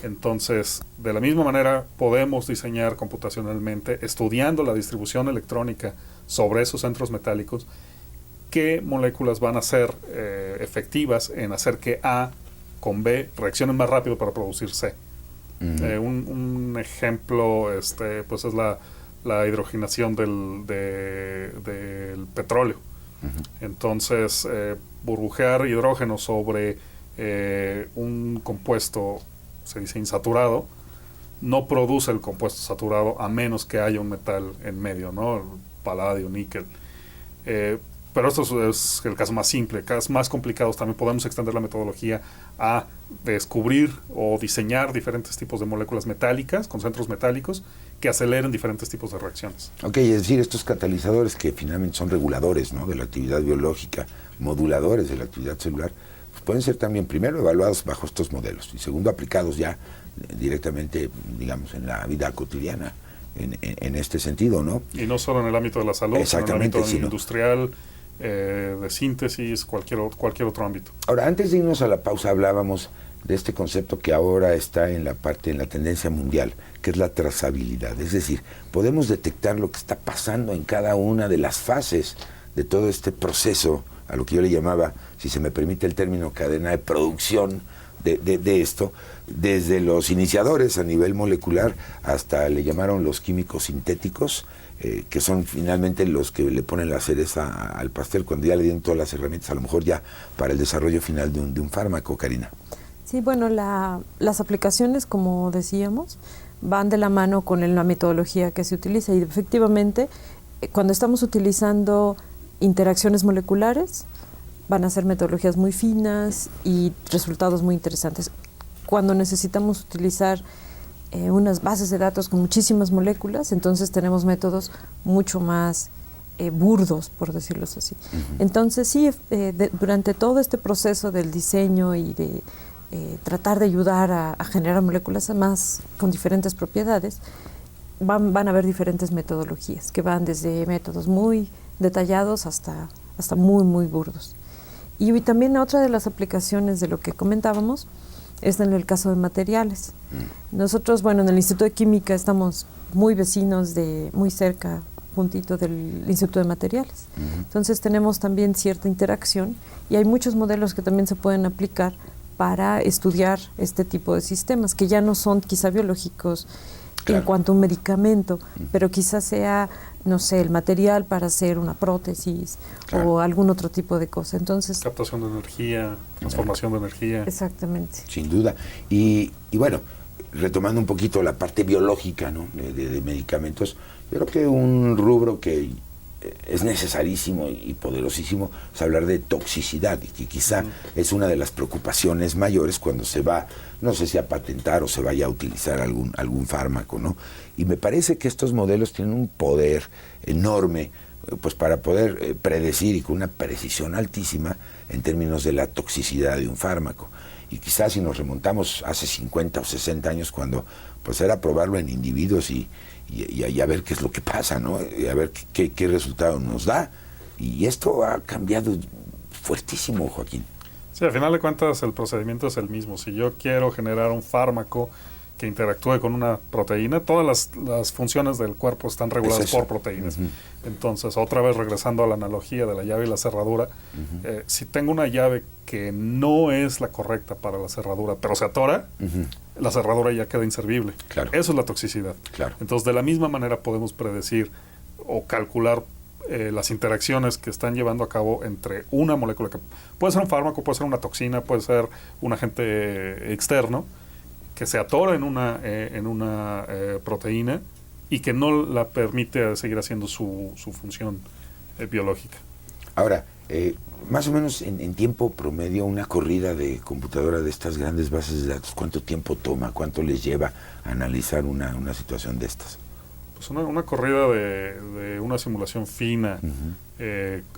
Speaker 3: Entonces, de la misma manera, podemos diseñar computacionalmente, estudiando la distribución electrónica sobre esos centros metálicos, qué moléculas van a ser efectivas en hacer que A con B reaccionen más rápido para producir C. Un ejemplo pues es la hidrogenación del petróleo. Entonces, burbujear hidrógeno sobre un compuesto, se dice insaturado, no produce el compuesto saturado a menos que haya un metal en medio, ¿no? Paladio, níquel. Pero esto es el caso más simple. Casos más complicados también podemos extender la metodología a descubrir o diseñar diferentes tipos de moléculas metálicas con centros metálicos que aceleren diferentes tipos de reacciones.
Speaker 1: Ok, es decir, estos catalizadores que finalmente son reguladores, ¿no?, de la actividad biológica, moduladores de la actividad celular, pues pueden ser también, primero, evaluados bajo estos modelos y segundo, aplicados ya directamente, digamos, en la vida cotidiana, en este sentido, ¿no?
Speaker 3: Y no solo en el ámbito de la salud, sino en el ámbito industrial, de síntesis, cualquier otro ámbito.
Speaker 1: Ahora, antes de irnos a la pausa, hablábamos de este concepto que ahora está en la tendencia mundial, que es la trazabilidad. Es decir, podemos detectar lo que está pasando en cada una de las fases de todo este proceso, a lo que yo le llamaba, si se me permite el término, cadena de producción de esto, desde los iniciadores a nivel molecular hasta le llamaron los químicos sintéticos, que son finalmente los que le ponen la cereza al pastel cuando ya le dieron todas las herramientas, a lo mejor ya para el desarrollo final de un fármaco, Karina.
Speaker 2: Sí, bueno, las aplicaciones, como decíamos, van de la mano con la metodología que se utiliza, y efectivamente, cuando estamos utilizando interacciones moleculares, van a ser metodologías muy finas y resultados muy interesantes. Cuando necesitamos utilizar unas bases de datos con muchísimas moléculas, entonces tenemos métodos mucho más burdos, por decirlo así. Entonces sí, durante todo este proceso del diseño y de tratar de ayudar a generar moléculas más con diferentes propiedades, van a haber diferentes metodologías que van desde métodos muy detallados hasta muy, muy burdos. Y también otra de las aplicaciones de lo que comentábamos es en el caso de materiales. Nosotros, bueno, en el Instituto de Química estamos muy vecinos, muy cerca, juntito del Instituto de Materiales. Entonces tenemos también cierta interacción y hay muchos modelos que también se pueden aplicar para estudiar este tipo de sistemas, que ya no son quizá biológicos, en cuanto a un medicamento, pero quizás sea, no sé, el material para hacer una prótesis o algún otro tipo de cosa. Entonces,
Speaker 3: captación de energía, transformación de energía.
Speaker 2: Exactamente.
Speaker 1: Sin duda. Y bueno, retomando un poquito la parte biológica, ¿no?, de medicamentos, yo creo que un rubro que es necesarísimo y poderosísimo es hablar de toxicidad, y que quizá es una de las preocupaciones mayores cuando se va, no sé si a patentar o se vaya a utilizar algún fármaco, ¿no? Y me parece que estos modelos tienen un poder enorme, pues para poder predecir, y con una precisión altísima, en términos de la toxicidad de un fármaco. Y quizás si nos remontamos hace 50 o 60 años, cuando pues era probarlo en individuos y a ver qué es lo que pasa, ¿no? Y a ver qué resultado nos da. Y esto ha cambiado fuertísimo, Joaquín.
Speaker 3: Sí, al final de cuentas el procedimiento es el mismo. Si yo quiero generar un fármaco que interactúe con una proteína, todas las funciones del cuerpo están reguladas por proteínas. Entonces, otra vez regresando a la analogía de la llave y la cerradura, si tengo una llave que no es la correcta para la cerradura, pero se atora, la cerradura ya queda inservible.
Speaker 1: Claro.
Speaker 3: Eso es la toxicidad.
Speaker 1: Claro.
Speaker 3: Entonces, de la misma manera podemos predecir o calcular las interacciones que están llevando a cabo entre una molécula, que puede ser un fármaco, puede ser una toxina, puede ser un agente externo, que se atora en una proteína y que no la permite seguir haciendo su función biológica.
Speaker 1: Ahora, más o menos en tiempo promedio, una corrida de computadora de estas grandes bases de datos, ¿cuánto tiempo toma? ¿Cuánto les lleva a analizar una situación de estas?
Speaker 3: Pues una corrida de una simulación fina,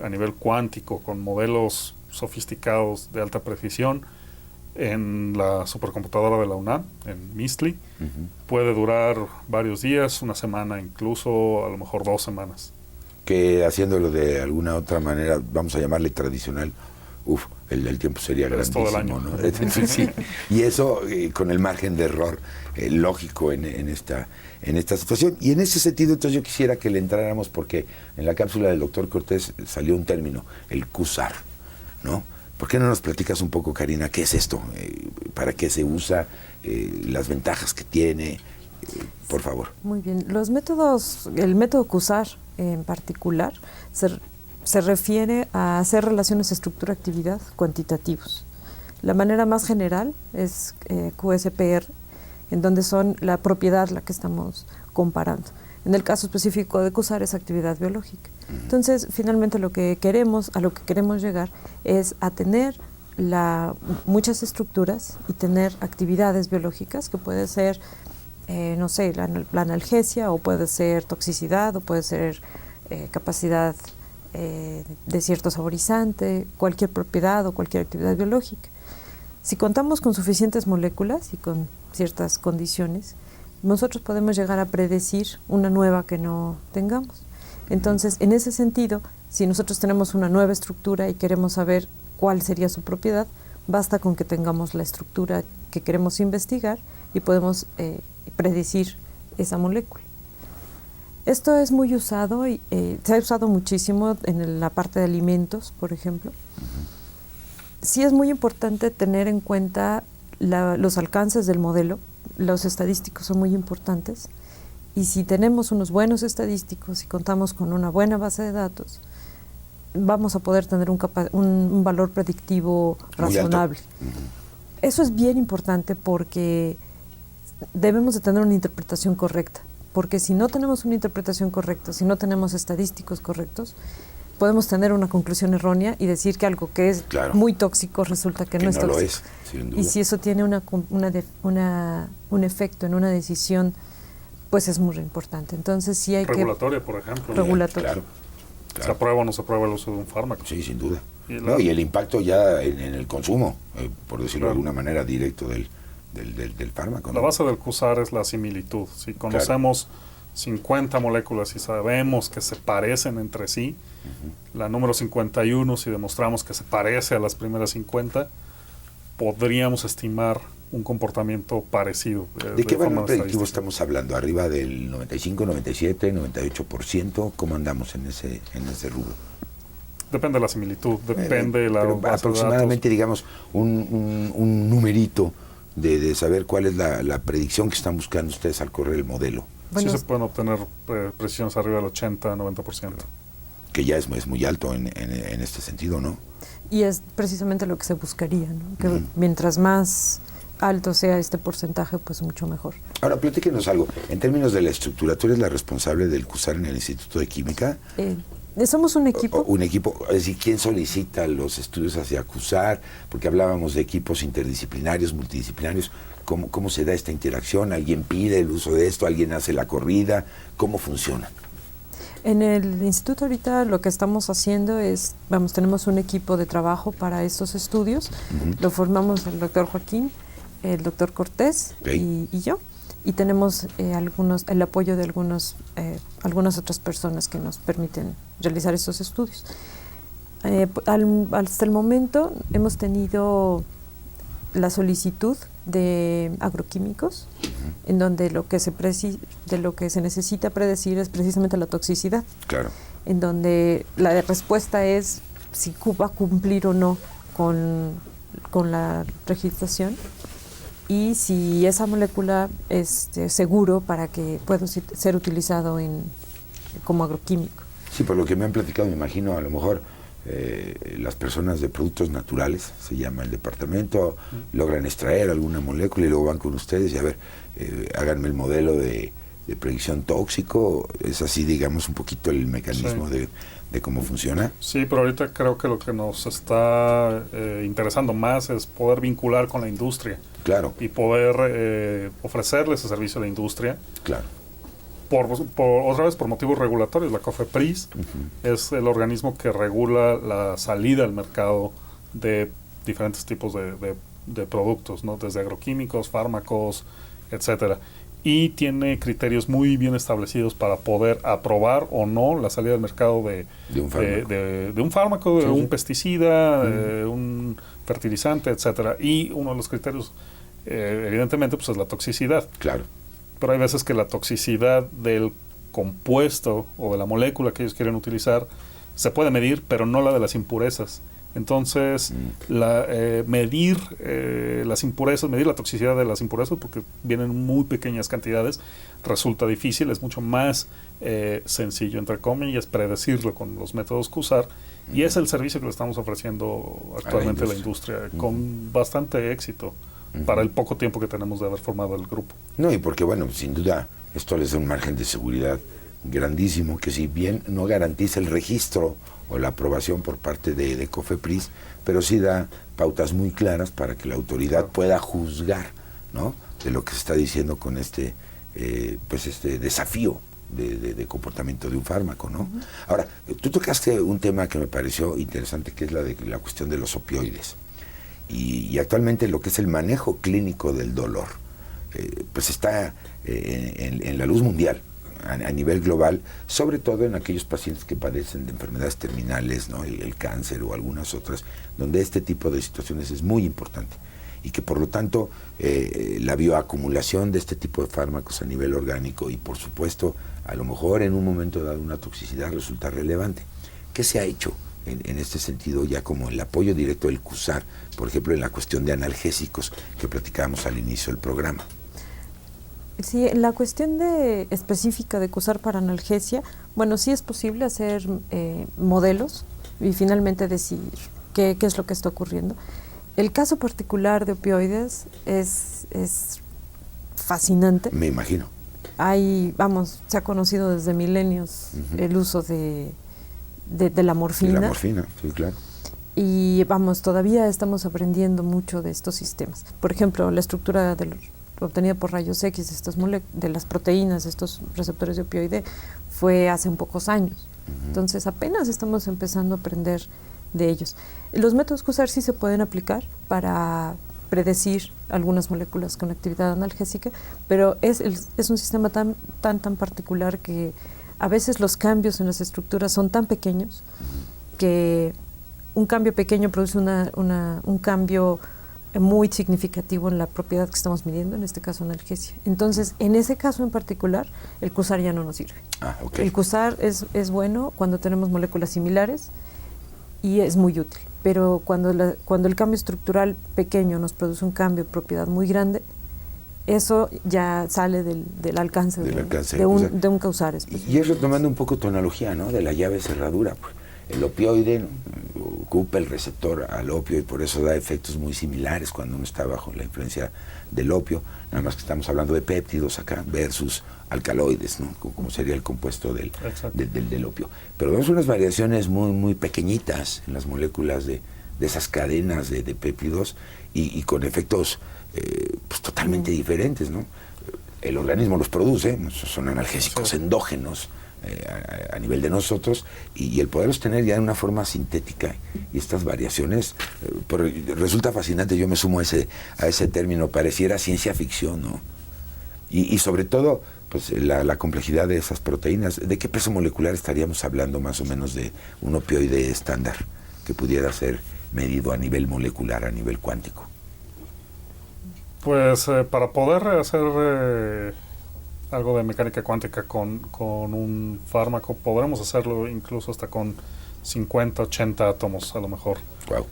Speaker 3: a nivel cuántico, con modelos sofisticados de alta precisión, en la supercomputadora de la UNAM, en MISTLI, puede durar varios días, una semana, incluso a lo mejor 2 semanas.
Speaker 1: Que haciéndolo de alguna otra manera, vamos a llamarle tradicional, el tiempo sería grandísimo,
Speaker 3: todo el año,
Speaker 1: ¿no? Sí. Y eso con el margen de error lógico en esta situación. Y en ese sentido, entonces yo quisiera que le entráramos, porque en la cápsula del doctor Cortés salió un término, el QSAR, ¿no? ¿Por qué no nos platicas un poco, Karina, qué es esto? ¿Para qué se usa? Las ventajas que tiene, por favor.
Speaker 2: Muy bien. El método QSAR en particular se refiere a hacer relaciones estructura-actividad cuantitativos. La manera más general es QSPR, en donde son la propiedad la que estamos comparando. En el caso específico de QSAR es actividad biológica. Entonces, finalmente a lo que queremos llegar es a tener muchas estructuras y tener actividades biológicas, que puede ser, no sé, la analgesia, o puede ser toxicidad, o puede ser capacidad de cierto saborizante, cualquier propiedad o cualquier actividad biológica. Si contamos con suficientes moléculas y con ciertas condiciones, nosotros podemos llegar a predecir una nueva que no tengamos. Entonces, en ese sentido, si nosotros tenemos una nueva estructura y queremos saber cuál sería su propiedad, basta con que tengamos la estructura que queremos investigar y podemos predecir esa molécula. Esto es muy usado y se ha usado muchísimo en la parte de alimentos, por ejemplo. Sí es muy importante tener en cuenta los alcances del modelo. Los estadísticos son muy importantes, y si tenemos unos buenos estadísticos y contamos con una buena base de datos, vamos a poder tener un valor predictivo razonable. Eso es bien importante, porque debemos de tener una interpretación correcta, porque si no tenemos una interpretación correcta, si no tenemos estadísticos correctos, podemos tener una conclusión errónea y decir que algo que es muy tóxico resulta que no es tóxico.
Speaker 1: Lo es, sin duda.
Speaker 2: Y si eso tiene un efecto en una decisión, pues es muy importante. Entonces sí hay
Speaker 3: regulatoria, por ejemplo.
Speaker 2: Regulatoria.
Speaker 1: Claro.
Speaker 3: ¿Se aprueba o no se aprueba el uso de un fármaco?
Speaker 1: Sí, sin duda. Y el impacto ya en el consumo, por decirlo de alguna manera, directo del fármaco, ¿no?
Speaker 3: La base del QSAR es la similitud. Si conocemos 50 moléculas y sabemos que se parecen entre sí, la número 51, si demostramos que se parece a las primeras 50, podríamos estimar un comportamiento parecido.
Speaker 1: ¿De qué valor predictivo estamos hablando? ¿Arriba del 95, 97, 98%? ¿Cómo andamos en ese rubro?
Speaker 3: Depende de la similitud, depende de la base
Speaker 1: aproximadamente,
Speaker 3: de datos.
Speaker 1: digamos, un numerito de saber cuál es la predicción que están buscando ustedes al correr el modelo?
Speaker 2: Bueno,
Speaker 3: sí se pueden obtener precisiones arriba del 80-90%.
Speaker 1: Que ya es muy alto en este sentido, ¿no?
Speaker 2: y es precisamente lo que se buscaría, ¿no? Que mientras más alto sea este porcentaje, pues mucho mejor.
Speaker 1: Ahora, platíquenos algo. En términos de la estructura, ¿tú eres la responsable del CUSAR en el Instituto de Química?
Speaker 2: Somos un equipo.
Speaker 1: Un equipo, es decir, ¿quién solicita los estudios hacia CUSAR? Porque hablábamos de equipos interdisciplinarios, multidisciplinarios. ¿Cómo se da esta interacción? ¿Alguien pide el uso de esto? ¿Alguien hace la corrida? ¿Cómo funciona?
Speaker 2: En el instituto ahorita lo que estamos haciendo es, tenemos un equipo de trabajo para estos estudios. Lo formamos el doctor Joaquín, el doctor Cortés y yo. Y tenemos el apoyo de algunas otras personas que nos permiten realizar estos estudios. Hasta el momento hemos tenido la solicitud de agroquímicos, en donde lo que se necesita predecir es precisamente la toxicidad.
Speaker 1: Claro.
Speaker 2: En donde la respuesta es si va a cumplir o no con la registración y si esa molécula es seguro para que pueda ser utilizado como agroquímico.
Speaker 1: Sí, por lo que me han platicado, me imagino, a lo mejor las personas de productos naturales, se llama el departamento, logran extraer alguna molécula y luego van con ustedes y a ver, háganme el modelo de predicción tóxico. Es así, digamos, un poquito el mecanismo de cómo funciona.
Speaker 3: Sí, pero ahorita creo que lo que nos está interesando más es poder vincular con la industria.
Speaker 1: Claro.
Speaker 3: Y poder ofrecerle ese servicio a la industria.
Speaker 1: Claro.
Speaker 3: Otra vez por motivos regulatorios. La COFEPRIS es el organismo que regula la salida al mercado de diferentes tipos de productos, ¿no? Desde agroquímicos, fármacos, etcétera. Y tiene criterios muy bien establecidos para poder aprobar o no la salida al mercado de un fármaco, de un pesticida, un fertilizante, etcétera. Y uno de los criterios, evidentemente, pues es la toxicidad.
Speaker 1: Claro.
Speaker 3: Pero hay veces que la toxicidad del compuesto o de la molécula que ellos quieren utilizar se puede medir, pero no la de las impurezas. Entonces, medir las impurezas, medir la toxicidad de las impurezas, porque vienen en muy pequeñas cantidades, resulta difícil. Es mucho más sencillo, entre comillas, predecirlo con los métodos CUSAR, y es el servicio que le estamos ofreciendo actualmente a la industria, con bastante éxito, para el poco tiempo que tenemos de haber formado el grupo.
Speaker 1: No, y porque, bueno, sin duda, esto les da un margen de seguridad grandísimo, que si bien no garantiza el registro o la aprobación por parte de COFEPRIS, pero sí da pautas muy claras para que la autoridad pueda juzgar, ¿no?, de lo que se está diciendo con este desafío de comportamiento de un fármaco, ¿no? Ahora, tú tocaste un tema que me pareció interesante, que es la cuestión de los opioides. Y actualmente lo que es el manejo clínico del dolor, pues está en la luz mundial, a nivel global, sobre todo en aquellos pacientes que padecen de enfermedades terminales, ¿no?, el cáncer o algunas otras, donde este tipo de situaciones es muy importante y que por lo tanto la bioacumulación de este tipo de fármacos a nivel orgánico y por supuesto a lo mejor en un momento dado una toxicidad resulta relevante. ¿Qué se ha hecho en este sentido, ya como el apoyo directo del CUSAR, por ejemplo, en la cuestión de analgésicos que platicábamos al inicio del programa?
Speaker 2: Sí, la cuestión específica de CUSAR para analgesia, bueno, sí es posible hacer modelos y finalmente decir qué es lo que está ocurriendo. El caso particular de opioides es fascinante.
Speaker 1: Me imagino.
Speaker 2: Se ha conocido desde milenios el uso de la morfina.
Speaker 1: De la morfina, sí, claro.
Speaker 2: Y todavía estamos aprendiendo mucho de estos sistemas. Por ejemplo, la estructura obtenida por rayos X de las proteínas, de estos receptores de opioide, fue hace un pocos años. Entonces apenas estamos empezando a aprender de ellos. Los métodos CUSAR sí se pueden aplicar para predecir algunas moléculas con actividad analgésica, pero es un sistema tan particular que a veces los cambios en las estructuras son tan pequeños que un cambio pequeño produce un cambio muy significativo en la propiedad que estamos midiendo, en este caso analgesia. Entonces, en ese caso en particular, el CUSAR ya no nos sirve.
Speaker 1: Okay.
Speaker 2: El CUSAR es bueno cuando tenemos moléculas similares y es muy útil. Pero cuando el cambio estructural pequeño nos produce un cambio de propiedad muy grande, eso ya sale del alcance, de un causar específico.
Speaker 1: Y es retomando un poco tu analogía, ¿no? De la llave cerradura. Pues. El opioide, ¿no?, ocupa el receptor al opio y por eso da efectos muy similares cuando uno está bajo la influencia del opio. Nada más que estamos hablando de péptidos acá versus alcaloides, ¿no?, como sería el compuesto del opio. Pero vemos unas variaciones muy, muy pequeñitas en las moléculas de esas cadenas de péptidos y con efectos pues totalmente diferentes, ¿no? El organismo los produce, son analgésicos endógenos a nivel de nosotros, y el poderlos tener ya de una forma sintética y estas variaciones resulta fascinante. Yo me sumo a ese término, pareciera ciencia ficción, ¿no? Y sobre todo pues la complejidad de esas proteínas. ¿De qué peso molecular estaríamos hablando más o menos de un opioide estándar que pudiera ser medido a nivel molecular, a nivel cuántico?
Speaker 3: Pues para poder hacer algo de mecánica cuántica con un fármaco, podremos hacerlo incluso hasta con 50, 80 átomos a lo mejor.
Speaker 1: Wow.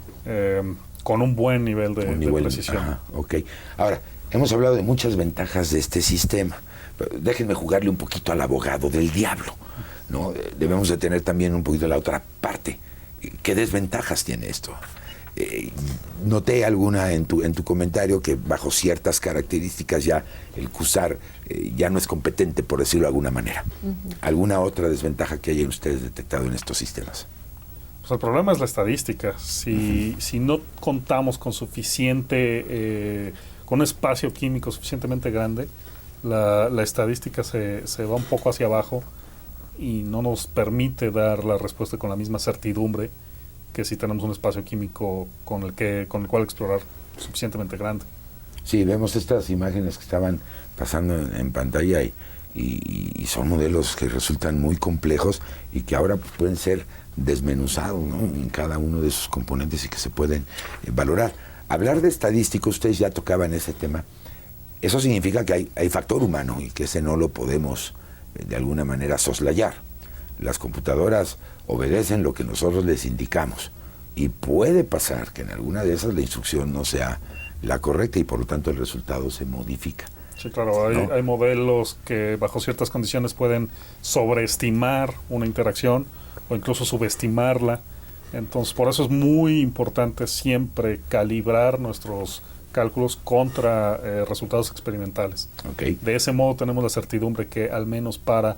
Speaker 3: Con un buen nivel de precisión.
Speaker 1: Ajá, ok. Ahora, hemos hablado de muchas ventajas de este sistema, pero déjenme jugarle un poquito al abogado del diablo, ¿no? Debemos de tener también un poquito la otra parte. ¿Qué desventajas tiene esto? Noté alguna en tu comentario que bajo ciertas características ya el CUSAR ya no es competente, por decirlo de alguna manera. ¿Alguna otra desventaja que hayan ustedes detectado en estos sistemas?
Speaker 3: Pues el problema es la estadística. Si no contamos con suficiente, con un espacio químico suficientemente grande, la estadística se va un poco hacia abajo y no nos permite dar la respuesta con la misma certidumbre que si tenemos un espacio químico con el cual explorar suficientemente grande.
Speaker 1: Sí, vemos estas imágenes que estaban pasando en pantalla y son modelos que resultan muy complejos y que ahora pues, pueden ser desmenuzados, ¿no?, en cada uno de sus componentes y que se pueden valorar. Hablar de estadísticos, ustedes ya tocaban ese tema. Eso significa que hay factor humano y que ese no lo podemos de alguna manera soslayar. Las computadoras obedecen lo que nosotros les indicamos y puede pasar que en alguna de esas la instrucción no sea la correcta y por lo tanto el resultado se modifica.
Speaker 3: Sí, claro, hay modelos que bajo ciertas condiciones pueden sobreestimar una interacción o incluso subestimarla. Entonces, por eso es muy importante siempre calibrar nuestros cálculos contra resultados experimentales.
Speaker 1: Okay.
Speaker 3: De ese modo tenemos la certidumbre que al menos para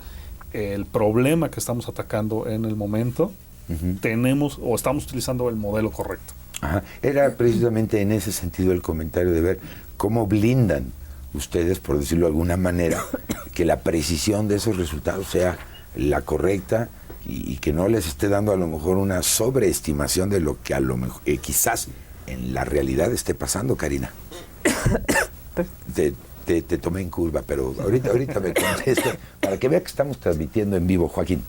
Speaker 3: el problema que estamos atacando en el momento, tenemos o estamos utilizando el modelo correcto.
Speaker 1: Ajá. Era precisamente en ese sentido el comentario de ver cómo blindan ustedes, por decirlo de alguna manera, que la precisión de esos resultados sea la correcta y que no les esté dando a lo mejor una sobreestimación de lo que a lo mejor quizás en la realidad esté pasando, Karina. Te tomé en curva, pero ahorita me conteste para que vea que estamos transmitiendo en vivo, Joaquín.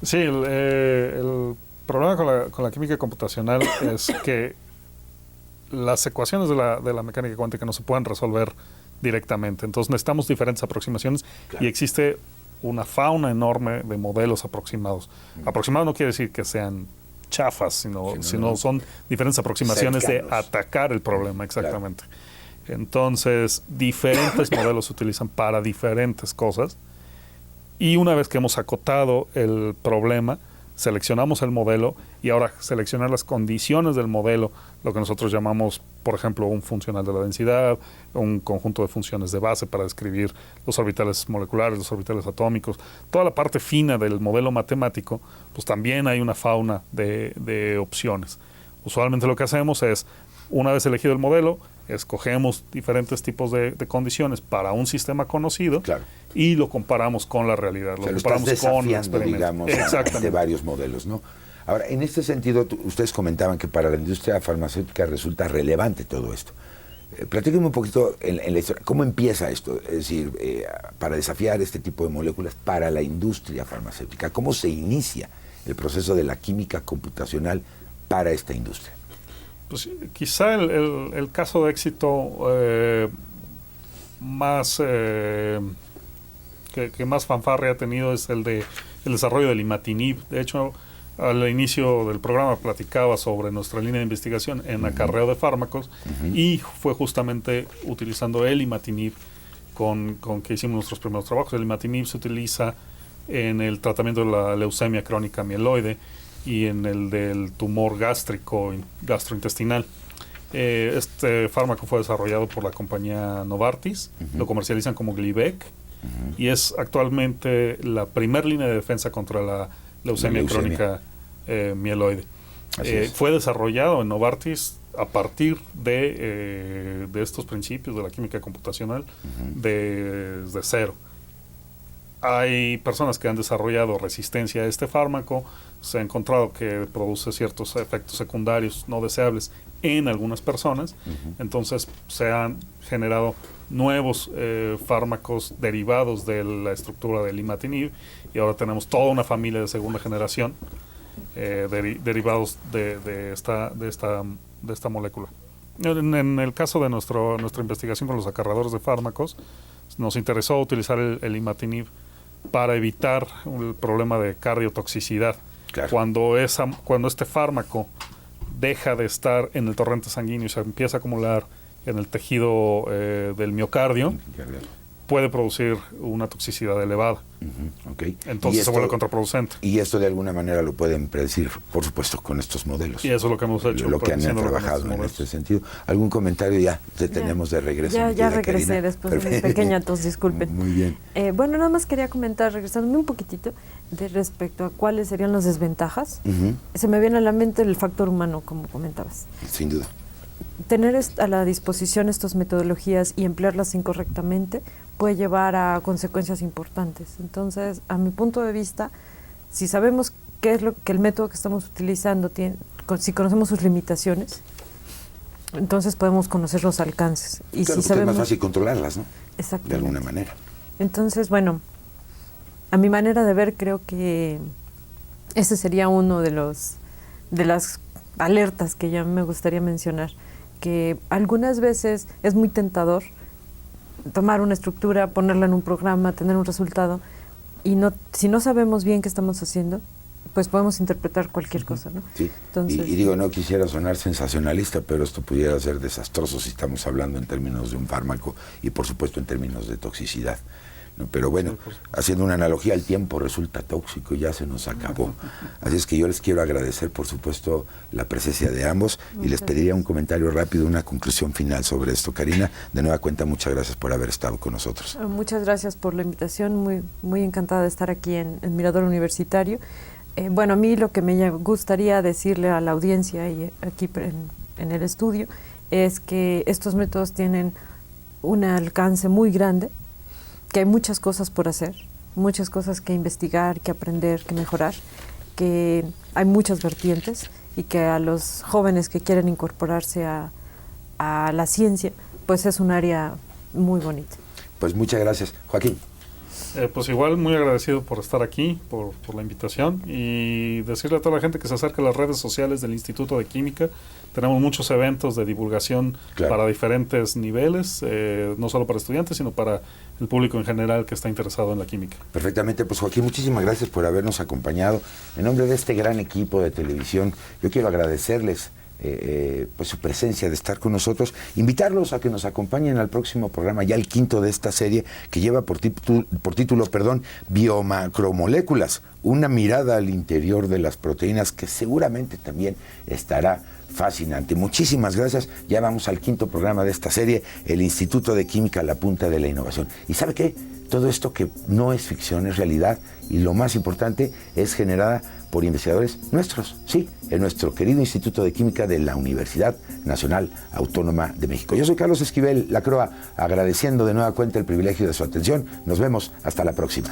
Speaker 3: Sí, el problema con la química computacional es que las ecuaciones de la mecánica cuántica no se pueden resolver directamente. Entonces necesitamos diferentes aproximaciones, claro, y existe una fauna enorme de modelos aproximados. Aproximados no quiere decir que sean chafas, sino son diferentes aproximaciones cercanos de atacar el problema, exactamente. Claro. Entonces, diferentes modelos se utilizan para diferentes cosas y una vez que hemos acotado el problema, seleccionamos el modelo y ahora seleccionar las condiciones del modelo, lo que nosotros llamamos, por ejemplo, un funcional de la densidad, un conjunto de funciones de base para describir los orbitales moleculares, los orbitales atómicos, toda la parte fina del modelo matemático, pues también hay una fauna de opciones. Usualmente lo que hacemos es, una vez elegido el modelo, escogemos diferentes tipos de condiciones para un sistema conocido, claro, y lo comparamos con la realidad, lo comparamos con experimentos.
Speaker 1: Exactamente, de varios modelos, ¿no? Ahora, en este sentido, ustedes comentaban que para la industria farmacéutica resulta relevante todo esto. Platíquenme un poquito en la historia, ¿cómo empieza esto? Es decir, para desafiar este tipo de moléculas para la industria farmacéutica, ¿cómo se inicia el proceso de la química computacional para esta industria?
Speaker 3: Pues quizá el caso de éxito más que más fanfarria ha tenido es el desarrollo del imatinib. De hecho, al inicio del programa platicaba sobre nuestra línea de investigación en acarreo de fármacos, y fue justamente utilizando el imatinib con que hicimos nuestros primeros trabajos. El imatinib se utiliza en el tratamiento de la leucemia crónica mieloide y en el del tumor gástrico, gastrointestinal. Este fármaco fue desarrollado por la compañía Novartis, lo comercializan como Glivec, y es actualmente la primera línea de defensa contra la leucemia crónica mieloide. Fue desarrollado en Novartis a partir de estos principios de la química computacional desde cero. Hay personas que han desarrollado resistencia a este fármaco, se ha encontrado que produce ciertos efectos secundarios no deseables en algunas personas, entonces se han generado nuevos fármacos derivados de la estructura del imatinib, y ahora tenemos toda una familia de segunda generación derivados de esta molécula. En el caso de nuestra investigación con los acarreadores de fármacos, nos interesó utilizar el imatinib para evitar el problema de cardiotoxicidad.
Speaker 1: Claro.
Speaker 3: Cuando este fármaco deja de estar en el torrente sanguíneo y se empieza a acumular en el tejido del miocardio, puede producir una toxicidad elevada.
Speaker 1: Okay.
Speaker 3: Entonces se vuelve contraproducente.
Speaker 1: Y esto de alguna manera lo pueden predecir, por supuesto, con estos modelos.
Speaker 3: Y eso es lo que hemos hecho.
Speaker 1: Lo que han trabajado en este sentido. ¿Algún comentario? Ya te tenemos de regreso.
Speaker 2: Ya regresé, Karina, después de mi pequeña tos, disculpen.
Speaker 1: Muy bien.
Speaker 2: Bueno, nada más quería comentar, regresándome un poquitito, de respecto a cuáles serían las desventajas. Se me viene a la mente el factor humano, como comentabas.
Speaker 1: Sin duda.
Speaker 2: Tener a la disposición estas metodologías y emplearlas incorrectamente puede llevar a consecuencias importantes. Entonces, a mi punto de vista, si sabemos qué es lo que el método que estamos utilizando tiene, si conocemos sus limitaciones, entonces podemos conocer los alcances. Y
Speaker 1: claro,
Speaker 2: si sabemos,
Speaker 1: es más fácil controlarlas, ¿no?
Speaker 2: Exactamente.
Speaker 1: De alguna manera.
Speaker 2: Entonces, bueno, a mi manera de ver, creo que ese sería uno de las alertas que ya me gustaría mencionar, que algunas veces es muy tentador tomar una estructura, ponerla en un programa, tener un resultado, y si no sabemos bien qué estamos haciendo, pues podemos interpretar cualquier cosa, ¿no?
Speaker 1: Sí.
Speaker 2: Entonces,
Speaker 1: y digo, no quisiera sonar sensacionalista, pero esto pudiera ser desastroso si estamos hablando en términos de un fármaco y por supuesto en términos de toxicidad, ¿no? Pero bueno, haciendo una analogía, el tiempo resulta tóxico y ya se nos acabó. Así es que yo les quiero agradecer, por supuesto, la presencia de ambos y les pediría un comentario rápido, una conclusión final sobre esto. Karina, de nueva cuenta, muchas gracias por haber estado con nosotros.
Speaker 2: Muchas gracias por la invitación, muy encantada de estar aquí en Mirador Universitario. Bueno, a mí lo que me gustaría decirle a la audiencia y aquí en el estudio es que estos métodos tienen un alcance muy grande, que hay muchas cosas por hacer, muchas cosas que investigar, que aprender, que mejorar, que hay muchas vertientes y que a los jóvenes que quieren incorporarse a la ciencia, pues es un área muy bonita.
Speaker 1: Pues muchas gracias. Joaquín.
Speaker 3: Pues igual, muy agradecido por estar aquí, por la invitación, y decirle a toda la gente que se acerque a las redes sociales del Instituto de Química. Tenemos muchos eventos de divulgación para diferentes niveles, no solo para estudiantes, sino para el público en general que está interesado en la química.
Speaker 1: Perfectamente, pues Joaquín, muchísimas gracias por habernos acompañado. En nombre de este gran equipo de televisión, yo quiero agradecerles pues su presencia, de estar con nosotros, invitarlos a que nos acompañen al próximo programa, ya el quinto de esta serie, que lleva por título, Biomacromoléculas, una mirada al interior de las proteínas, que seguramente también estará fascinante. Muchísimas gracias. Ya vamos al quinto programa de esta serie, el Instituto de Química a la punta de la innovación. ¿Y sabe qué? Todo esto que no es ficción, es realidad, y lo más importante, es generada por investigadores nuestros, sí, en nuestro querido Instituto de Química de la Universidad Nacional Autónoma de México. Yo soy Carlos Esquivel Lacroa, agradeciendo de nueva cuenta el privilegio de su atención. Nos vemos hasta la próxima.